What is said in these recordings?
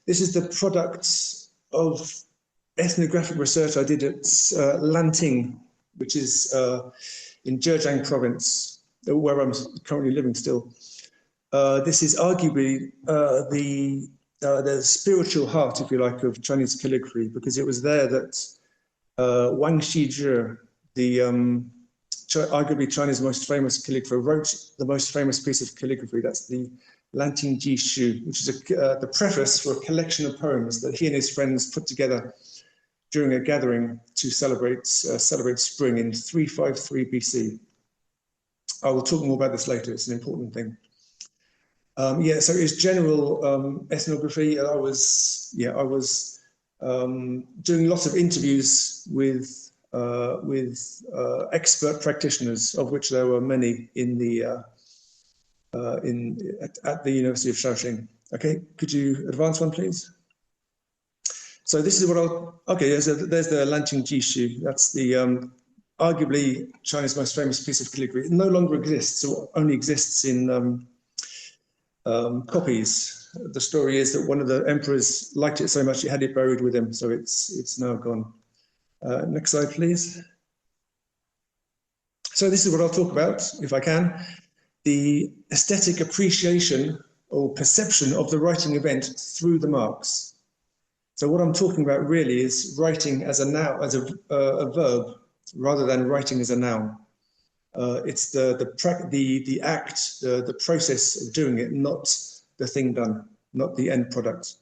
This is the product of ethnographic research I did at Lanting, which is in Zhejiang province, where I'm currently living still. This is arguably the spiritual heart, if you like, of Chinese calligraphy, because it was there that Wang Xizhi, the arguably China's most famous calligrapher, wrote the most famous piece of calligraphy. That's the Lanting Ji Shu, which is the preface for a collection of poems that he and his friends put together during a gathering to celebrate spring in 353 BC. I will talk more about this later. It's an important thing. Yeah, so it's general ethnography. I was doing lots of interviews with expert practitioners, of which there were many in the at the University of Shaoxing. Okay, could you advance one, please? So this is what there's the Lanting Jishu. That's the arguably China's most famous piece of calligraphy. It no longer exists, or only exists in copies. The story is that one of the emperors liked it so much he had it buried with him, so it's now gone. Next slide, please. So this is what I'll talk about, if I can. The aesthetic appreciation or perception of the writing event through the marks. So what I'm talking about really is writing as a noun, as a verb, rather than writing as a noun. It's the act, the process of doing it, not the thing done, not the end product.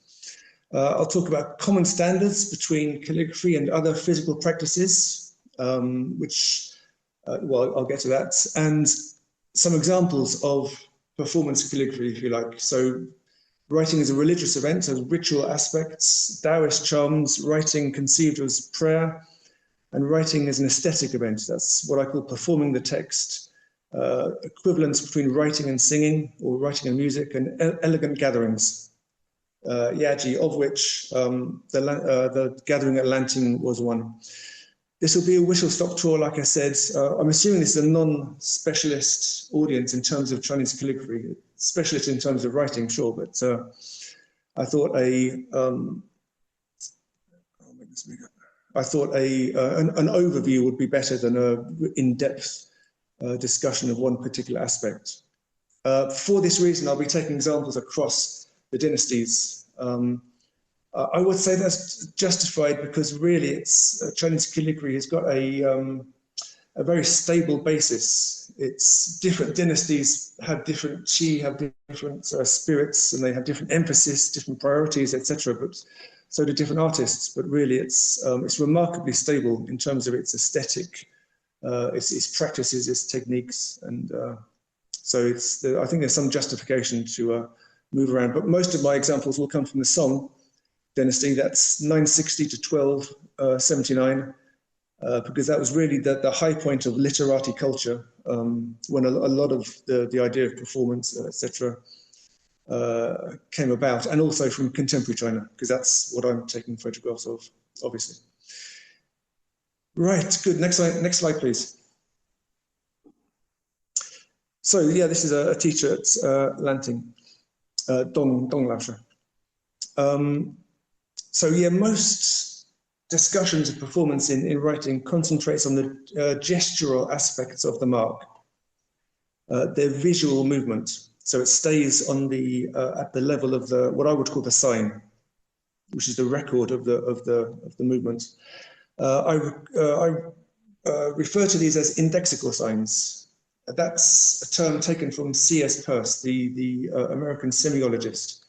I'll talk about common standards between calligraphy and other physical practices, which, well, I'll get to that, and some examples of performance calligraphy, if you like. So writing as a religious event has ritual aspects, Taoist charms, writing conceived as prayer, and writing as an aesthetic event. That's what I call performing the text. Equivalence between writing and singing, or writing and music, and elegant gatherings. Yaji, of which the gathering at Lanting was one. This will be a whistle-stop tour, like I said. I'm assuming this is a non-specialist audience in terms of Chinese calligraphy. Specialist in terms of writing, sure, but I thought an overview would be better than an in-depth discussion of one particular aspect. For this reason, I'll be taking examples across the dynasties. I would say that's justified because really it's Chinese calligraphy has got a very stable basis. It's different dynasties have different qi, have different spirits, and they have different emphasis, different priorities, etc. But so do different artists. But really, it's remarkably stable in terms of its aesthetic, its practices, its techniques, and so I think there's some justification to move around. But most of my examples will come from the Song dynasty. That's 960 to 1279. Because that was really the high point of literati culture, when a lot of the idea of performance, etc., came about, and also from contemporary China, because that's what I'm taking photographs of, obviously. Right, good. Next slide, please. So yeah, this is a teacher at Lanting, Dong Laoshe. So yeah, most discussions of performance in writing concentrates on the gestural aspects of the mark, their visual movement. So it stays on the at the level of the what I would call the sign, which is the record of the movement. I refer to these as indexical signs. That's a term taken from C.S. Peirce, the American semiologist,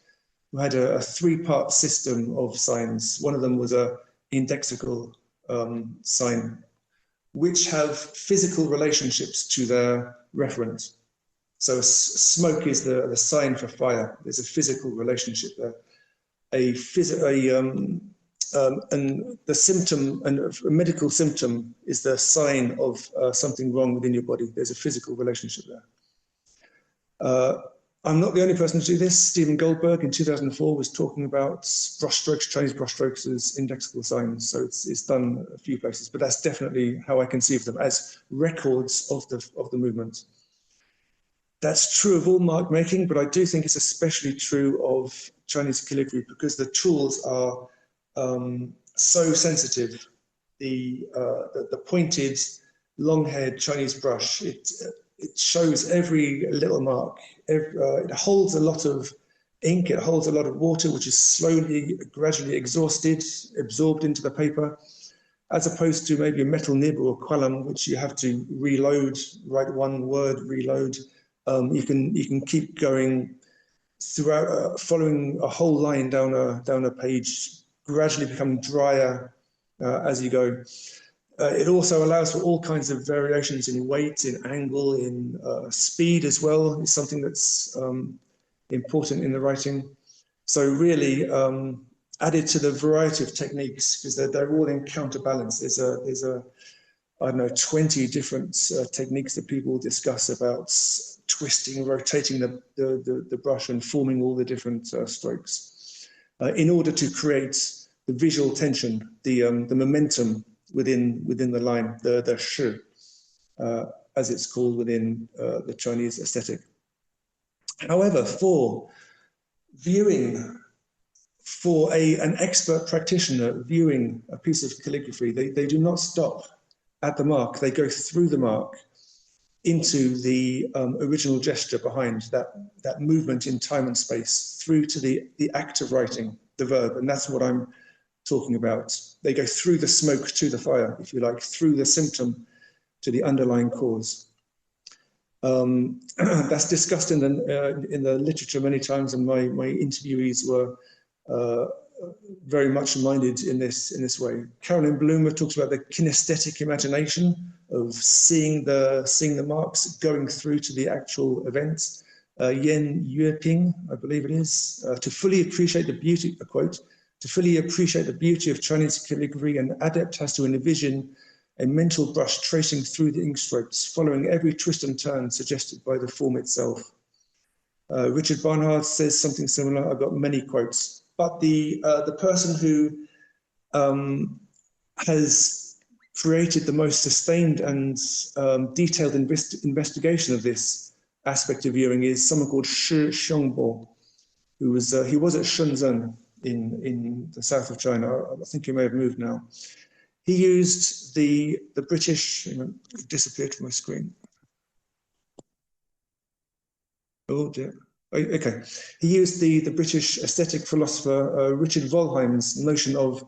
who had a three-part system of signs. One of them was a indexical sign, which have physical relationships to their referent. So smoke is the sign for fire. There's a physical relationship there. And the symptom, and a medical symptom, is the sign of something wrong within your body. There's a physical relationship there. I'm not the only person to do this. Stephen Goldberg in 2004 was talking about brushstrokes, Chinese brushstrokes as indexical signs. So it's done a few places, but that's definitely how I conceive them, as records of the movement. That's true of all mark making, but I do think it's especially true of Chinese calligraphy because the tools are so sensitive. The pointed, long-haired Chinese brush, it shows every little mark. It holds a lot of ink, it holds a lot of water, which is slowly, gradually exhausted, absorbed into the paper, as opposed to maybe a metal nib or a qualm, which you have to reload, write one word, reload. You can keep going throughout, following a whole line down a page, gradually become drier as you go. It also allows for all kinds of variations in weight, in angle, in speed as well. It's something that's important in the writing. So really, added to the variety of techniques, because they're all in counterbalance. There's a I don't know, 20 different techniques that people discuss about twisting, rotating the brush and forming all the different strokes in order to create the visual tension, the momentum within the line, the shi, as it's called within the Chinese aesthetic. However, for viewing, for an expert practitioner viewing a piece of calligraphy, they do not stop at the mark. They go through the mark into the original gesture behind that movement in time and space, through to the act of writing, the verb, and that's what I'm talking about. They go through the smoke to the fire, if you like, through the symptom to the underlying cause. That's discussed in the literature many times, and my interviewees were very much minded in this way. Carolyn Bloomer talks about the kinesthetic imagination of seeing the marks going through to the actual event. Yen Yueping, I believe it is, to fully appreciate the beauty, a quote, to fully appreciate the beauty of Chinese calligraphy, an adept has to envision a mental brush tracing through the ink strokes, following every twist and turn suggested by the form itself. Richard Barnard says something similar. I've got many quotes, but the person who has created the most sustained and detailed investigation of this aspect of viewing is someone called Shi Xiongbo, who was he was at Shenzhen in the south of China. I think he may have moved now. He used the British, it disappeared from my screen. Oh dear. Okay. He used the British aesthetic philosopher Richard Wollheim's notion of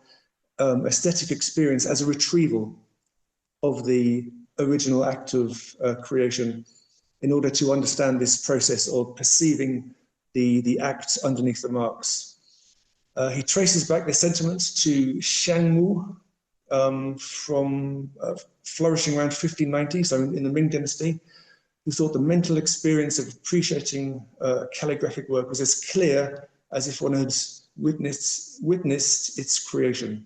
aesthetic experience as a retrieval of the original act of creation in order to understand this process of perceiving the act underneath the marks. He traces back the sentiment to Xiangmu, from flourishing around 1590, so in the Ming Dynasty, who thought the mental experience of appreciating calligraphic work was as clear as if one had witnessed its creation.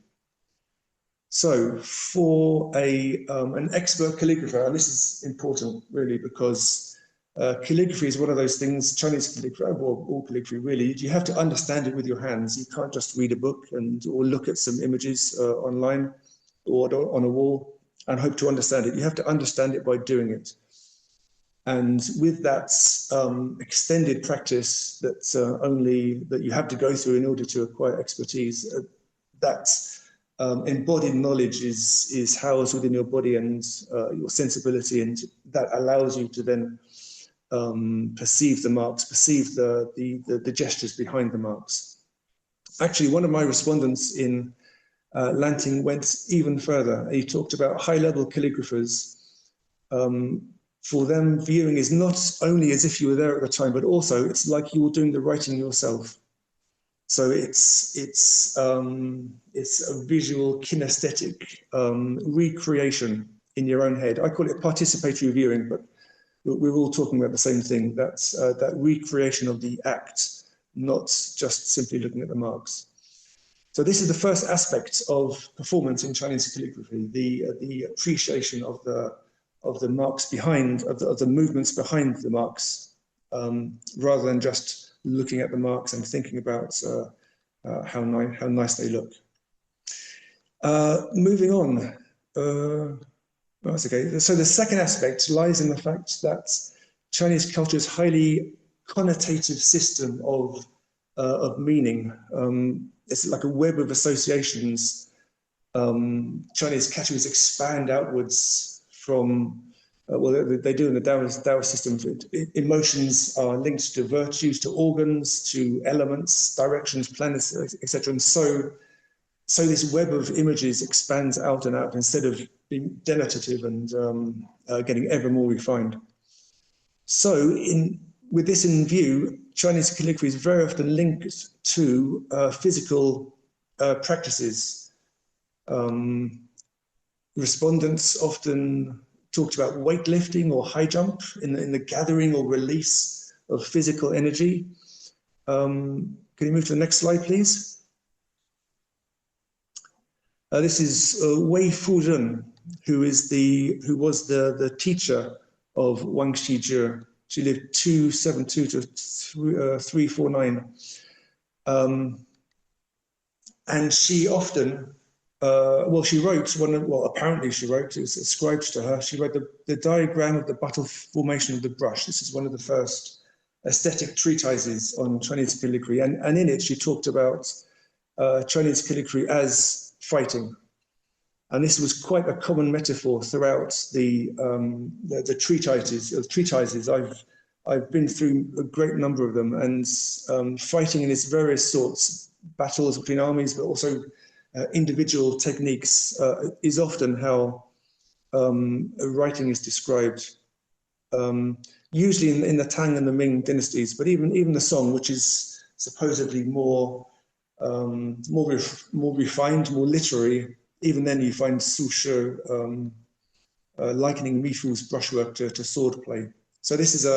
So for an expert calligrapher, and this is important really, because calligraphy is one of those things, Chinese calligraphy, or all calligraphy really, you have to understand it with your hands. You can't just read a book or look at some images online or on a wall and hope to understand it. You have to understand it by doing it. And with that extended practice that you have to go through in order to acquire expertise, that embodied knowledge is housed within your body and your sensibility, and that allows you to then perceive the marks, perceive the gestures behind the marks. Actually, one of my respondents in Lanting went even further. He talked about high-level calligraphers. For them, viewing is not only as if you were there at the time, but also it's like you were doing the writing yourself. So it's a visual kinesthetic recreation in your own head. I call it participatory viewing, but we're all talking about the same thing. That's that recreation of the act, not just simply looking at the marks. So this is the first aspect of performance in Chinese calligraphy: the appreciation of the marks behind, of the movements behind the marks, rather than just looking at the marks and thinking about how nice they look. Moving on. That's okay. So the second aspect lies in the fact that Chinese culture's highly connotative system of of meaning. It's like a web of associations. Chinese categories expand outwards from, well, they do in the Taoist system. Emotions are linked to virtues, to organs, to elements, directions, planets, etc. And so this web of images expands out and out instead of being denotative and getting ever more refined. So with this in view, Chinese calligraphy is very often linked to physical practices. Respondents often talked about weightlifting or high jump in the gathering or release of physical energy. Can you move to the next slide, please? This is Wei Fuzhen, who was the teacher of Wang Xizhi. She lived 272 to 349. And she often, she wrote apparently she wrote, it was ascribed to her, she wrote the diagram of the buttle formation of the brush. This is one of the first aesthetic treatises on Chinese calligraphy. And in it, she talked about Chinese calligraphy as fighting. And this was quite a common metaphor throughout the treatises. I've been through a great number of them, and fighting in its various sorts, battles between armies, but also individual techniques, is often how writing is described. Usually in the Tang and the Ming dynasties, but even the Song, which is supposedly more refined, more literary. Even then, you find Su Shi likening Mifu's brushwork to swordplay. So this is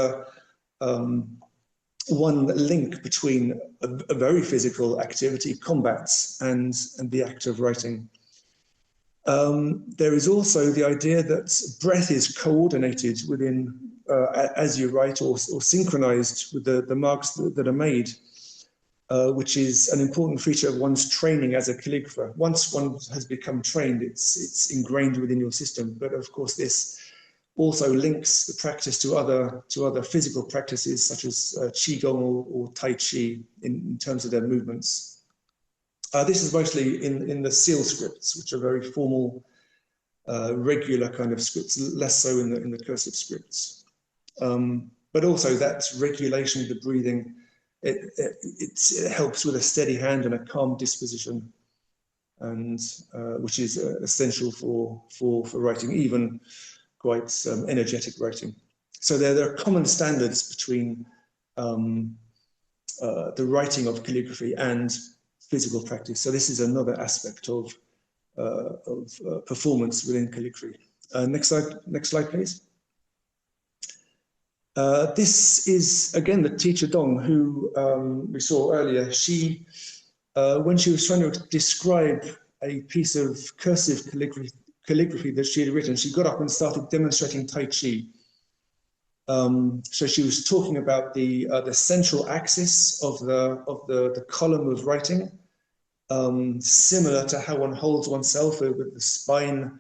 one link between a very physical activity, combats, and the act of writing. There is also the idea that breath is coordinated within as you write, or synchronized with the marks that are made. Which is an important feature of one's training as a calligrapher. Once one has become trained, it's ingrained within your system. But of course, this also links the practice to other physical practices such as qigong or tai chi in terms of their movements. This is mostly in the seal scripts, which are very formal, regular kind of scripts, less so in the cursive scripts. But also that regulation of the breathing. It helps with a steady hand and a calm disposition, and which is essential for writing, even quite energetic writing. So there are common standards between the writing of calligraphy and physical practice. So this is another aspect of performance within calligraphy. Next slide, please. This is, again, the teacher Dong, who we saw earlier. She, when she was trying to describe a piece of cursive calligraphy that she had written, she got up and started demonstrating Tai Chi. So she was talking about the central axis of the column of writing, similar to how one holds oneself with the spine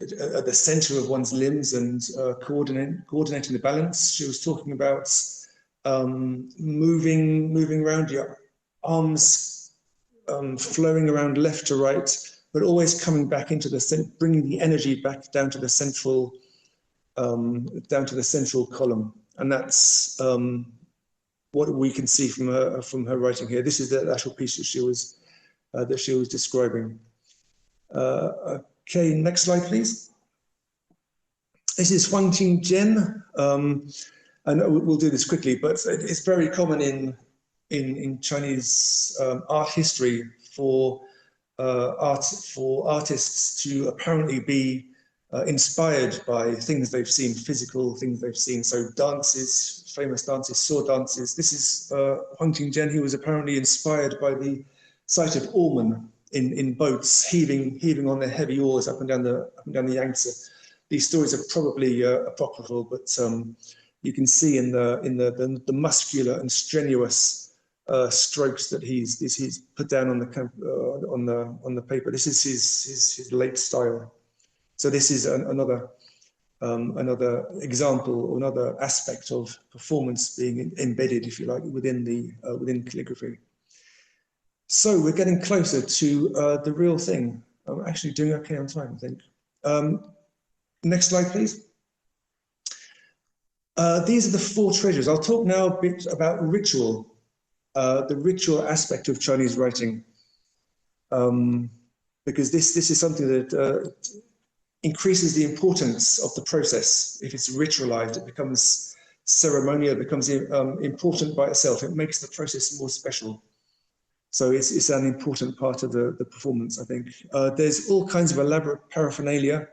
at the center of one's limbs and coordinating the balance. She was talking about moving around your arms, flowing around left to right, but always coming back into bringing the energy back down to the central column. And that's what we can see from her writing here. This is the actual piece that she was describing. Okay, next slide, please. This is Huang Qingjian, and we'll do this quickly, but it's very common in Chinese art history for artists to apparently be inspired by things they've seen, physical things they've seen. So dances, famous dances, sword dances. This is Huang Qingjian, who was apparently inspired by the sight of oarmen in boats heaving on their heavy oars up and down the Yangtze. These stories are probably apocryphal, but you can see in the muscular and strenuous strokes that he's put down on the paper. This is his late style. So this is another another example or another aspect of performance being embedded, if you like, within calligraphy. So we're getting closer to the real thing. I'm actually doing okay on time, I think. Next slide, please. These are the 4 treasures. I'll talk now a bit about ritual, the ritual aspect of Chinese writing, because this is something that increases the importance of the process. If it's ritualized, it becomes ceremonial, it becomes important by itself. It makes the process more special. So it's an important part of the performance, I think. There's all kinds of elaborate paraphernalia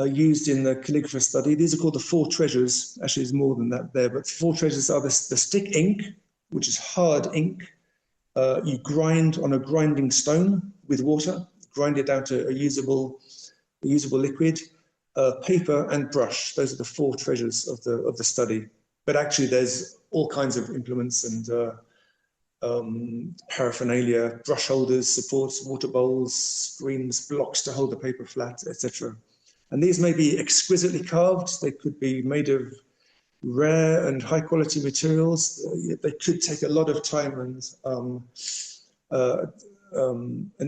used in the calligraphy study. These are called the 4 treasures. Actually, there's more than that there, but the 4 treasures are the stick ink, which is hard ink. You grind on a grinding stone with water, grind it down to a usable liquid. Paper and brush. Those are the 4 treasures of the study. But actually, there's all kinds of implements and paraphernalia, brush holders, supports, water bowls, screens, blocks to hold the paper flat, etc. And these may be exquisitely carved. They could be made of rare and high quality materials. They could take a lot of time and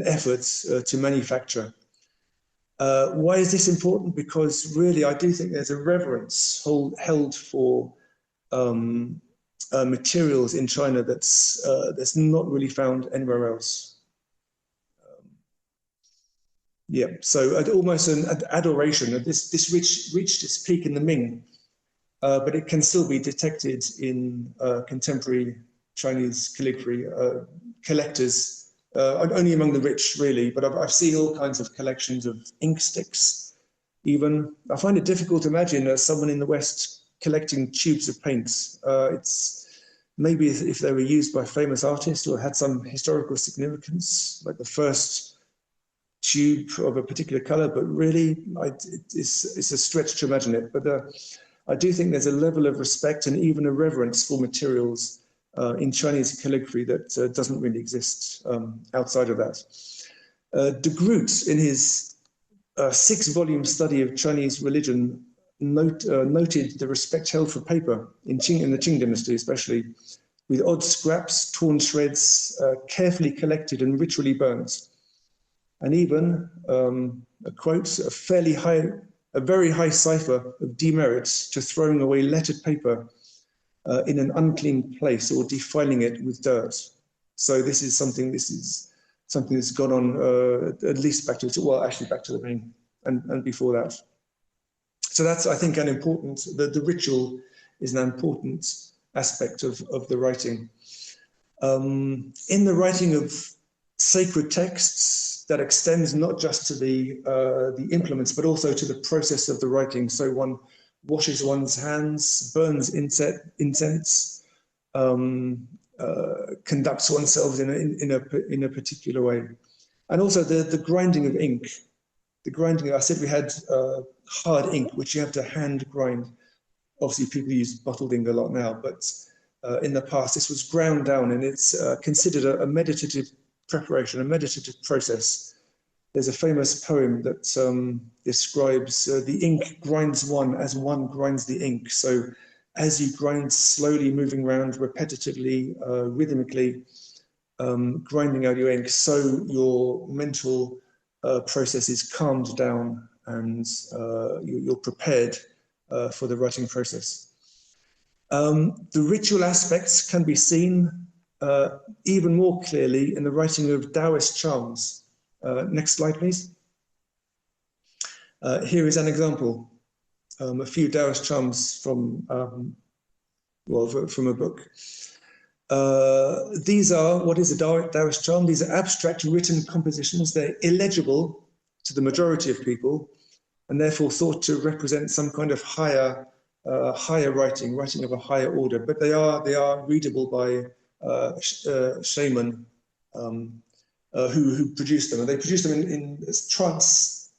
effort to manufacture. Why is this important? Because really, I do think there's a reverence held for materials in China that's not really found anywhere else. Yeah, so almost an adoration. This reached its peak in the Ming, but it can still be detected in contemporary Chinese calligraphy collectors, only among the rich, really. But I've seen all kinds of collections of ink sticks. Even I find it difficult to imagine someone in the West collecting tubes of paints. It's maybe if they were used by famous artists or had some historical significance, like the first tube of a particular color, but really it's a stretch to imagine it. But I do think there's a level of respect and even a reverence for materials in Chinese calligraphy that doesn't really exist outside of that. De Groot, in his 6-volume study of Chinese religion, noted the respect held for paper in the Qing dynasty, especially, with odd scraps, torn shreds, carefully collected and ritually burnt. And even a quote, a very high cipher of demerits to throwing away lettered paper in an unclean place or defiling it with dirt. So this is something that's gone on at least back to the Ming and before that. So that's, I think, an important, the ritual is an important aspect of the writing. In the writing of sacred texts, that extends not just to the implements, but also to the process of the writing. So one washes one's hands, burns incense, conducts oneself in a particular way. And also the grinding of ink. The grinding, I said we had hard ink, which you have to hand grind. Obviously, people use bottled ink a lot now, but in the past, this was ground down, and it's considered a meditative preparation, a meditative process. There's a famous poem that describes the ink grinds one as one grinds the ink. So as you grind slowly, moving around repetitively, rhythmically, grinding out your ink, so your mental process is calmed down and you're prepared for the writing process. The ritual aspects can be seen even more clearly in the writing of Taoist charms. Next slide, please. Here is an example. A few Taoist charms from a book. These are, what is a Taoist charm? These are abstract written compositions. They're illegible to the majority of people, and therefore thought to represent some kind of higher writing of a higher order. But they are readable by shaman who produced them, and they produced them in trance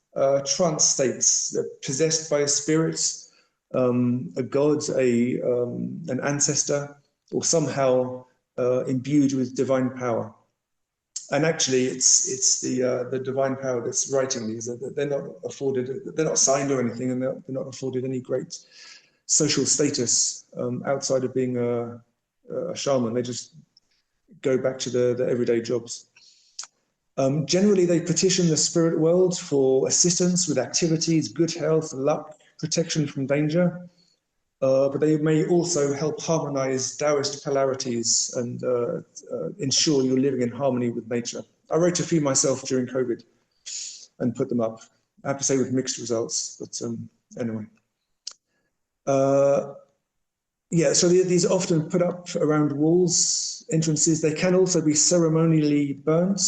states. They're possessed by a spirit, a god, an ancestor, or somehow imbued with divine power. And actually, it's the divine power that's writing these. They're not afforded, they're not signed or anything, and they're not afforded any great social status outside of being a shaman. They just go back to their everyday jobs. Generally, they petition the spirit world for assistance with activities, good health, luck, protection from danger. But they may also help harmonize Taoist polarities and ensure you're living in harmony with nature. I wrote a few myself during COVID and put them up. I have to say with mixed results, but anyway. Yeah, so these are often put up around walls, entrances. They can also be ceremonially burnt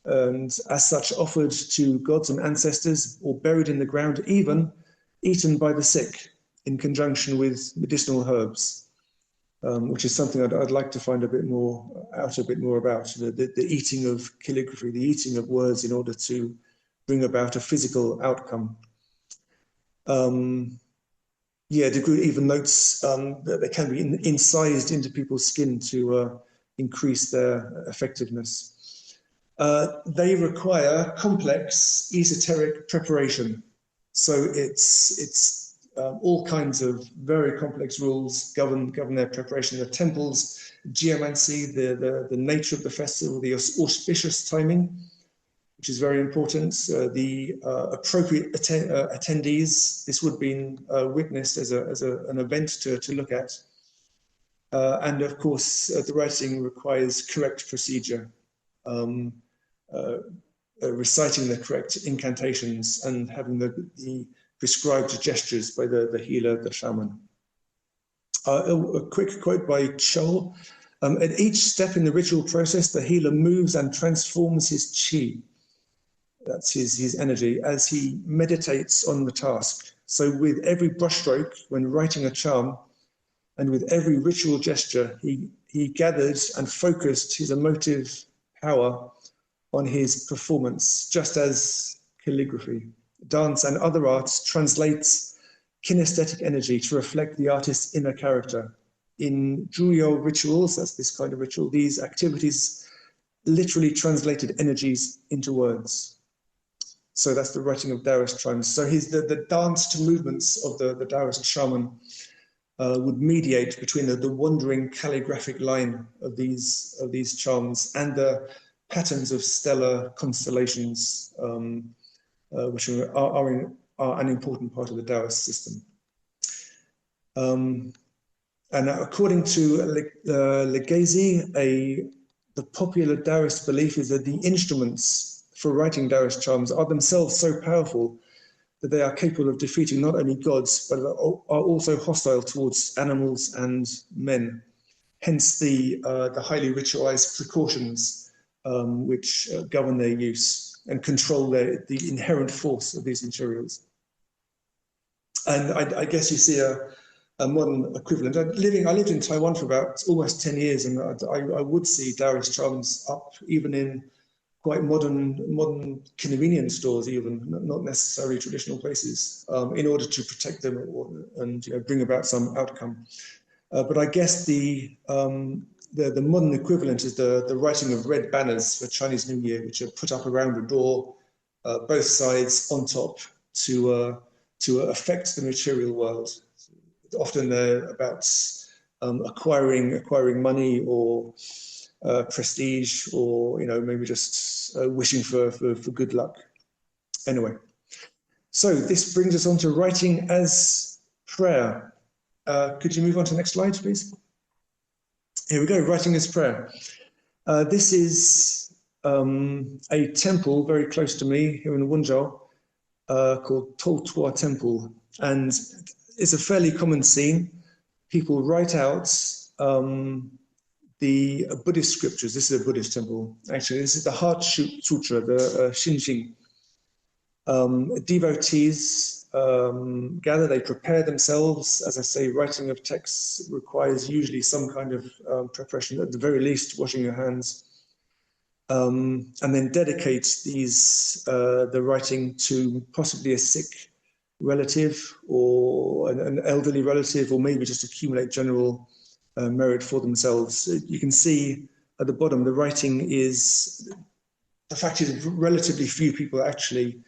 and as such offered to gods and ancestors or buried in the ground, even eaten by the sick in conjunction with medicinal herbs, which is something I'd like to find a bit more about, the eating of calligraphy, the eating of words in order to bring about a physical outcome. Yeah, the group even notes that they can be incised into people's skin to increase their effectiveness. They require complex esoteric preparation. So it's all kinds of very complex rules govern their preparation. The temples, geomancy, the nature of the festival, the auspicious timing, which is very important. The appropriate attendees. This would be witnessed as an event to look at. And of course, the writing requires correct procedure, reciting the correct incantations and having the prescribed gestures by the healer, the shaman. A quick quote by Cho. At each step in the ritual process, the healer moves and transforms his chi. That's his energy as he meditates on the task. So with every brushstroke when writing a charm and with every ritual gesture, he gathered and focused his emotive power on his performance, just as calligraphy, dance and other arts translates kinesthetic energy to reflect the artist's inner character. In Juyo rituals, that's this kind of ritual, these activities literally translated energies into words. So that's the writing of Taoist chimes. So the dance to movements of the Taoist shaman would mediate between the wandering calligraphic line of these charms and the patterns of stellar constellations, which are an important part of the Taoist system. And according to Legacy, the popular Taoist belief is that the instruments for writing Taoist charms are themselves so powerful that they are capable of defeating not only gods, but are also hostile towards animals and men. Hence the highly ritualized precautions which govern their use and control the inherent force of these materials. And I guess you see a modern equivalent. I lived in Taiwan for about almost 10 years, and I would see Taoist charms up even in quite modern convenience stores, even not necessarily traditional places, in order to protect them and bring about some outcome. But I guess the modern equivalent is the writing of red banners for Chinese New Year, which are put up around the door, both sides on top, to affect the material world. Often they're about acquiring money or prestige, or maybe just wishing for good luck. Anyway, so this brings us on to writing as prayer. Could you move on to the next slide, please? Here we go, writing as prayer. This is a temple very close to me here in Wenzhou called Toutua Temple, and it's a fairly common scene. People write out the Buddhist scriptures. This is a Buddhist temple. Actually, this is the Heart Sutra, the Xinxing. Devotees gather, they prepare themselves. As I say, writing of texts requires usually some kind of preparation, at the very least, washing your hands. And then dedicate the writing to possibly a sick relative or an elderly relative, or maybe just accumulate general merit for themselves. You can see at the bottom, the writing is, the fact is relatively few people actually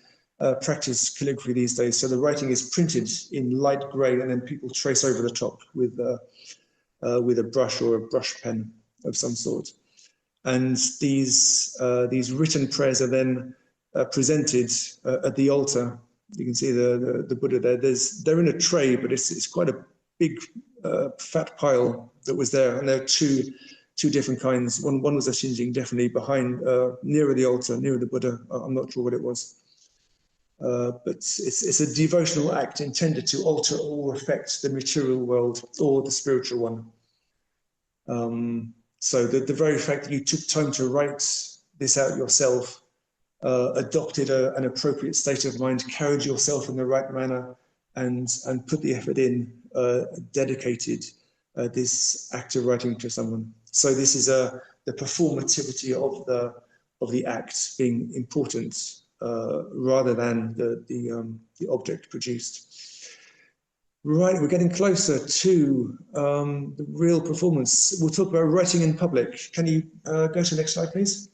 practice calligraphy these days. So the writing is printed in light grey, and then people trace over the top with a brush or a brush pen of some sort. And these written prayers are then presented at the altar. You can see the Buddha there. They're in a tray, but it's quite a big fat pile that was there, and there are two different kinds. One was a Shinjing, definitely behind, nearer the altar, nearer the Buddha. I'm not sure what it was. But it's a devotional act intended to alter or affect the material world or the spiritual one. So the very fact that you took time to write this out yourself, adopted an appropriate state of mind, carried yourself in the right manner, and put the effort in, dedicated this act of writing to someone. So this is the performativity of the act being important rather than the object produced. Right, we're getting closer to the real performance. We'll talk about writing in public. Can you go to the next slide, please?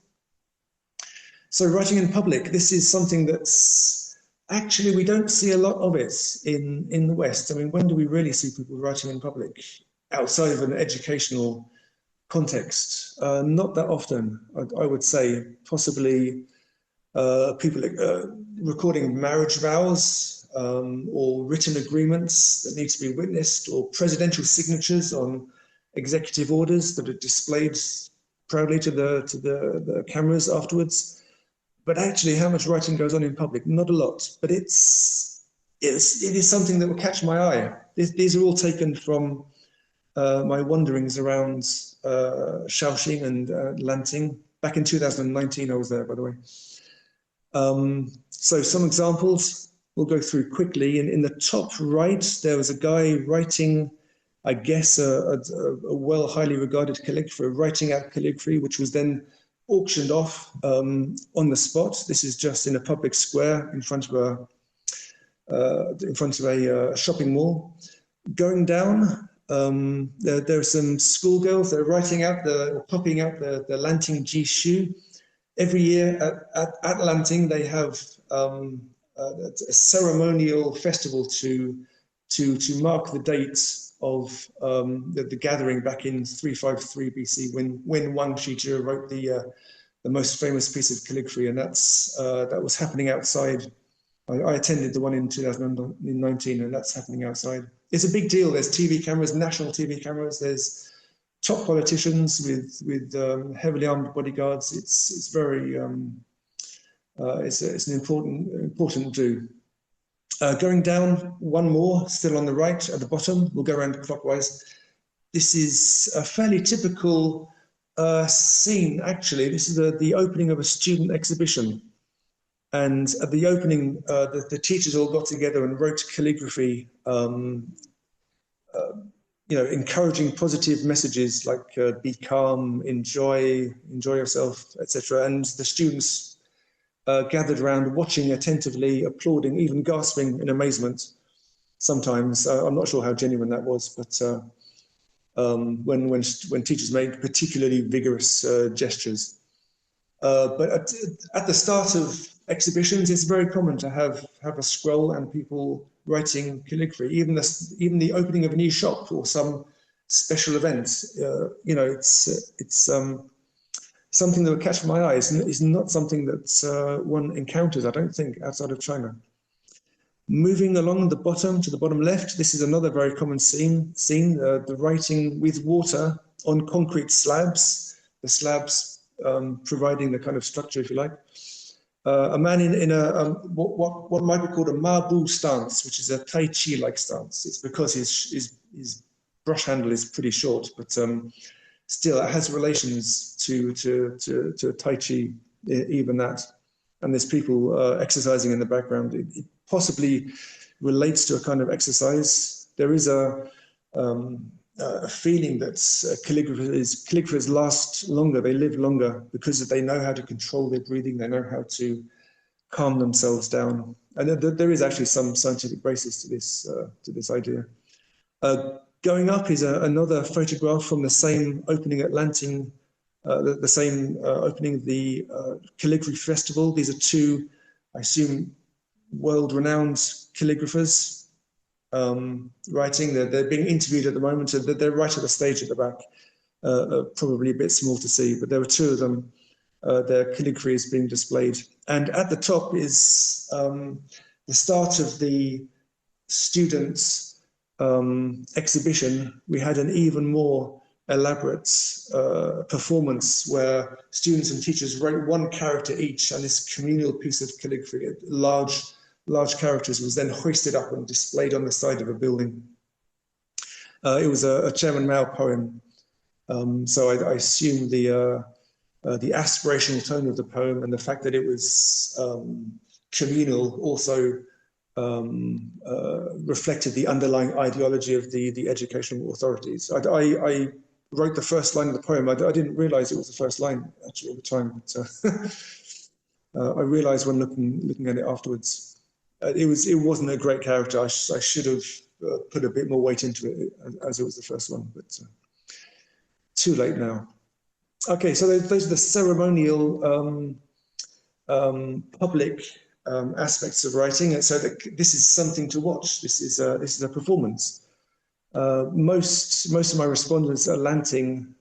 So writing in public, this is something that's actually, we don't see a lot of it in the West. I mean, when do we really see people writing in public outside of an educational context? Not that often, I would say. Possibly people recording marriage vows, or written agreements that need to be witnessed, or presidential signatures on executive orders that are displayed proudly to the cameras afterwards. But actually, how much writing goes on in public? Not a lot, but it is something that will catch my eye. These are all taken from my wanderings around Shaoxing and Lanting. Back in 2019, I was there, by the way. So some examples we'll go through quickly. In the top right, there was a guy writing, I guess, a highly regarded calligrapher, writing out calligraphy, which was then auctioned off on the spot. This is just in a public square in front of a shopping mall. Going down, there are some schoolgirls. They're writing out copying out the Lanting Jishu. Every year at Lanting, they have a ceremonial festival to mark the date of the gathering back in 353 BC when Wang Shijie wrote the most famous piece of calligraphy, and that was happening outside. I attended the one in 2019, and that's happening outside. It's a big deal. There's TV cameras, national TV cameras. There's top politicians with heavily armed bodyguards. It's very it's an important do. Going down one more, still on the right at the bottom. We'll go around clockwise. This is a fairly typical scene, actually. This is the opening of a student exhibition. And at the opening, the teachers all got together and wrote calligraphy, encouraging positive messages like be calm, enjoy yourself, etc. And the students gathered around, watching attentively, applauding, even gasping in amazement sometimes. I'm not sure how genuine that was, but when teachers make particularly vigorous gestures. But at the start of exhibitions, it's very common to have a scroll and people writing calligraphy. Even the opening of a new shop or some special event. It's something that would catch my eye. It's not something that one encounters, I don't think, outside of China. Moving along the bottom to the bottom left, this is another very common scene, the writing with water on concrete slabs, the slabs providing the kind of structure, if you like. A man in a what might be called a ma bu stance, which is a Tai Chi-like stance. It's because his brush handle is pretty short, but still it has relations to Tai Chi, even that. And there's people exercising in the background. It possibly relates to a kind of exercise. There is a feeling that calligraphers last longer, they live longer because they know how to control their breathing, they know how to calm themselves down. And there is actually some scientific basis to this idea. Going up is another photograph from the same opening at Lanting the same opening of the Calligraphy Festival. These are two, I assume, world-renowned calligraphers writing. They're being interviewed at the moment, so they're right at the stage at the back. Probably a bit small to see, but there were two of them. Their calligraphy is being displayed. And at the top is the start of the students' exhibition. We had an even more elaborate performance where students and teachers wrote one character each, and this communal piece of calligraphy, large characters, was then hoisted up and displayed on the side of a building. It was a Chairman Mao poem. So I assume the aspirational tone of the poem and the fact that it was communal also reflected the underlying ideology of the educational authorities. I wrote the first line of the poem. I didn't realize it was the first line actually at the time, but I realized when looking at it afterwards. It wasn't a great character. I should have put a bit more weight into it as it was the first one, but too late now. Okay, so those are the ceremonial public aspects of writing. And so this is something to watch. This is a performance. Most of my respondents at Lanting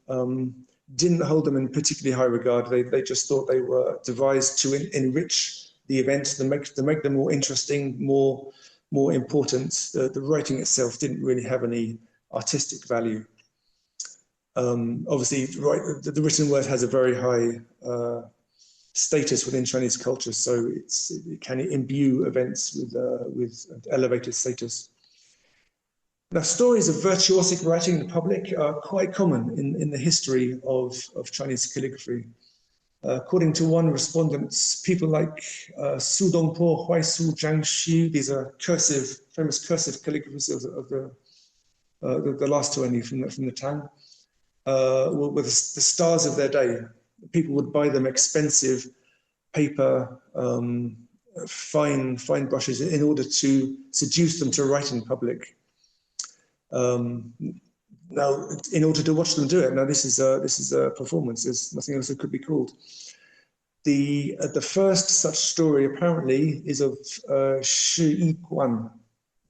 didn't hold them in particularly high regard. They just thought they were devised to enrich the event, to make them more interesting, more important. The writing itself didn't really have any artistic value. Obviously, the written word has a very high status within Chinese culture, so it can imbue events with elevated status. Now, stories of virtuosic writing in public are quite common in the history of Chinese calligraphy. According to one respondent, people like Su Dongpo, Huaisu, Zhang Xu, these are famous cursive calligraphers of the last two only from the Tang, were the stars of their day. People would buy them expensive paper, fine brushes in order to seduce them to write in public. Now, in order to watch them do it, now this is a performance. There's nothing else it could be called. The first such story apparently is of Shi Yiguan,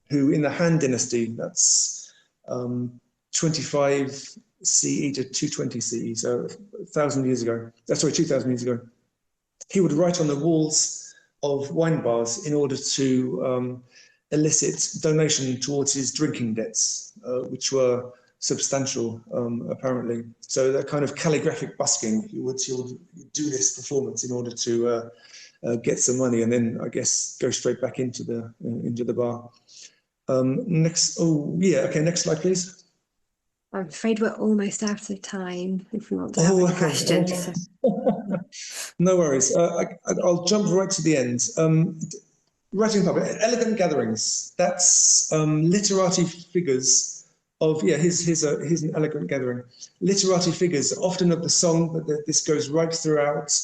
who in the Han Dynasty, that's 25 CE to 220 CE, so 1,000 years ago. Sorry, 2,000 years ago. He would write on the walls of wine bars in order to elicit donation towards his drinking debts, which were substantial, apparently. So that kind of calligraphic busking, he would do this performance in order to get some money, and then I guess go straight back into the bar. Next slide, please. I'm afraid we're almost out of time if we want to have any questions. No worries. I'll jump right to the end. Writing public, elegant gatherings. That's literati figures of, here's an elegant gathering. Literati figures, often of the song, but this goes right throughout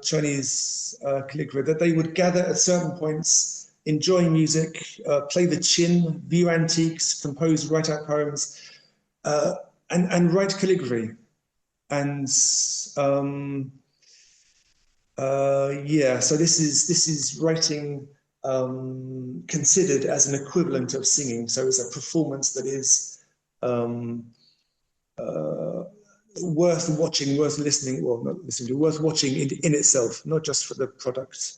Chinese calligraphy, that they would gather at certain points, enjoy music, play the qin, view antiques, write out poems, and write calligraphy. And so this is writing considered as an equivalent of singing. So it's a performance that is worth watching, worth listening, well, not listening to, worth watching in itself, not just for the product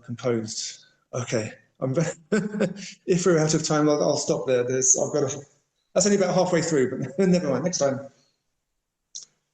composed. Okay, if we're out of time, I'll stop there. That's only about halfway through, but never mind, next time.